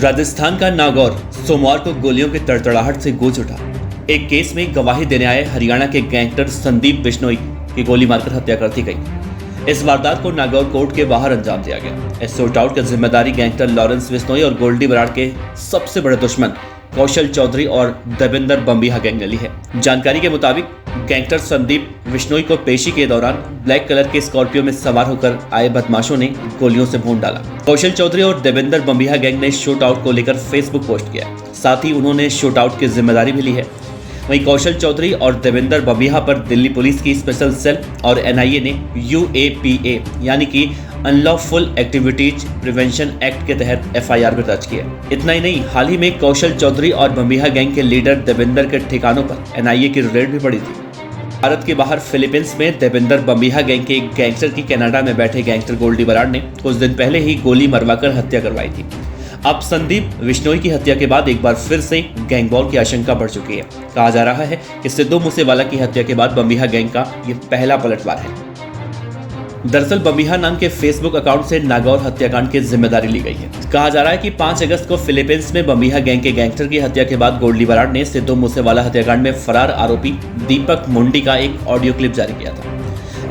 राजस्थान का नागौर सोमवार को गोलियों की तड़तड़ाहट से गूंज उठा। एक केस में गवाही देने आए हरियाणा के गैंगस्टर संदीप बिश्नोई की गोली मारकर हत्या कर दी गई। इस वारदात को नागौर कोर्ट के बाहर अंजाम दिया गया। इस शूटआउट की जिम्मेदारी गैंगस्टर लॉरेंस बिश्नोई और गोल्डी बराड़ के सबसे बड़े दुश्मन कौशल चौधरी और देवेंद्र बम्बिहा गैंग ने ली है। जानकारी के मुताबिक गैंगस्टर संदीप बिश्नोई को पेशी के दौरान ब्लैक कलर के स्कॉर्पियो में सवार होकर आए बदमाशों ने गोलियों से भून डाला। कौशल चौधरी और देवेंद्र बम्बिहा गैंग ने शूटआउट को लेकर फेसबुक पोस्ट किया, साथ ही उन्होंने शूटआउट की जिम्मेदारी भी ली है। वहीं कौशल चौधरी और देवेंद्र बम्बिहा पर दिल्ली पुलिस की स्पेशल सेल और एनआईए ने UAPA यानी कि अनलॉफुल एक्टिविटीज प्रिवेंशन एक्ट के तहत एफआईआर भी दर्ज की है। इतना ही नहीं, हाल ही में कौशल चौधरी और बम्बिहा गैंग के लीडर देवेंद्र के ठिकानों पर एनआईए की रेड भी पड़ी थी। भारत के बाहर फिलीपींस में देवेंद्र बम्बिहा गैंग के एक गैंगस्टर की कनाडा में बैठे गैंगस्टर गोल्डी बराड़ ने कुछ दिन पहले ही गोली मरवाकर हत्या करवाई थी। अब संदीप बिश्नोई की हत्या के बाद एक बार फिर से गैंग वॉर की आशंका बढ़ चुकी है। कहा जा रहा है कि सिद्धू मूसेवाला की हत्या के बाद बम्बिहा गैंग का ये पहला पलटवार है। दरअसल बम्बिहा नाम के फेसबुक अकाउंट से नागौर हत्याकांड की जिम्मेदारी ली गई है। कहा जा रहा है कि 5 अगस्त को फिलीपींस में बम्बिहा गैंग के गैंगस्टर की हत्या के बाद गोल्डी बराड़ ने सिद्धू मूसेवाला हत्याकांड में फरार आरोपी दीपक मुंडी का एक ऑडियो क्लिप जारी किया था।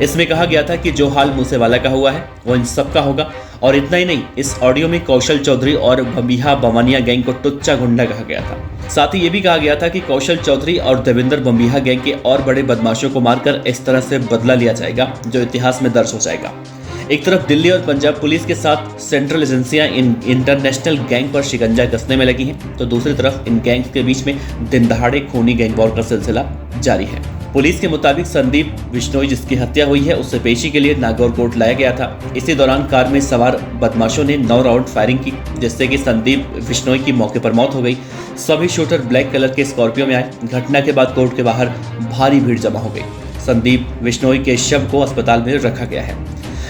इसमें कहा गया था कि जो हाल मूसेवाला का हुआ है वो इन सब का होगा। और इतना ही नहीं, इस ऑडियो में कौशल चौधरी और बम्बिहा बवानिया गैंग को टुच्चा गुंडा कहा गया था। साथ ही ये भी कहा गया था कि कौशल चौधरी और देवेंद्र बम्बिहा गैंग के और बड़े बदमाशों को मारकर इस तरह से बदला लिया जाएगा जो इतिहास में दर्ज हो जाएगा। एक तरफ दिल्ली और पंजाब पुलिस के साथ सेंट्रल एजेंसियां इन इंटरनेशनल गैंग पर शिकंजा कसने में लगी हैं, तो दूसरी तरफ इन गैंग्स के बीच में दिन दहाड़े खूनी गैंग वॉर का सिलसिला जारी है। पुलिस के मुताबिक संदीप बिश्नोई जिसकी हत्या हुई है उसे पेशी के लिए नागौर कोर्ट लाया गया था। इसी दौरान कार में सवार बदमाशों ने 9 राउंड फायरिंग की, जिससे कि संदीप बिश्नोई की मौके पर मौत हो गई। सभी शूटर ब्लैक कलर के स्कॉर्पियो में आए। घटना के बाद कोर्ट के बाहर भारी भीड़ जमा हो गई। संदीप बिश्नोई के शव को अस्पताल में रखा गया है।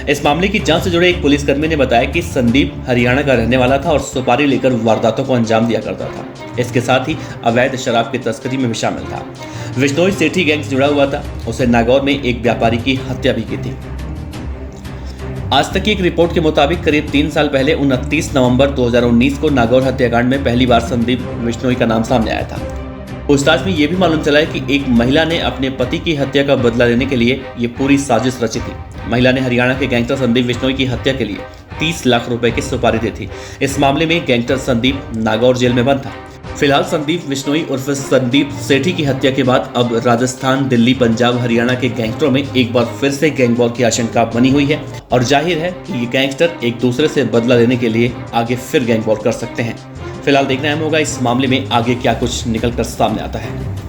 इस मामले की जांच से जुड़े एक पुलिसकर्मी ने बताया कि संदीप हरियाणा का रहने वाला था और सुपारी लेकर वारदातों को अंजाम दिया करता था। इसके साथ ही अवैध शराब की तस्करी में भी शामिल था। बिश्नोई सेठी गैंग से जुड़ा हुआ था। उसे नागौर में एक व्यापारी की हत्या भी की थी। आज तक की एक रिपोर्ट के मुताबिक करीब 3 साल पहले 29 नवंबर 2019 को नागौर हत्याकांड में पहली बार संदीप बिश्नोई का नाम सामने आया था। पूछताछ में यह भी मालूम चला है कि एक महिला ने अपने पति की हत्या का बदला लेने के लिए ये पूरी साजिश रची थी। महिला ने हरियाणा के गैंगस्टर संदीप बिश्नोई की हत्या के लिए 30 लाख रुपए की सुपारी दी थी। इस मामले में गैंगस्टर संदीप नागौर जेल में बंद था। फिलहाल संदीप बिश्नोई उर्फ संदीप सेठी की हत्या के बाद अब राजस्थान, दिल्ली, पंजाब, हरियाणा के गैंगस्टरों में एक बार फिर से गैंग वॉर की आशंका बनी हुई है और जाहिर है कि ये गैंगस्टर एक दूसरे से बदला लेने के लिए आगे फिर गैंग वॉर कर सकते हैं। फिलहाल देखना अहम होगा इस मामले में आगे क्या कुछ निकल कर सामने आता है।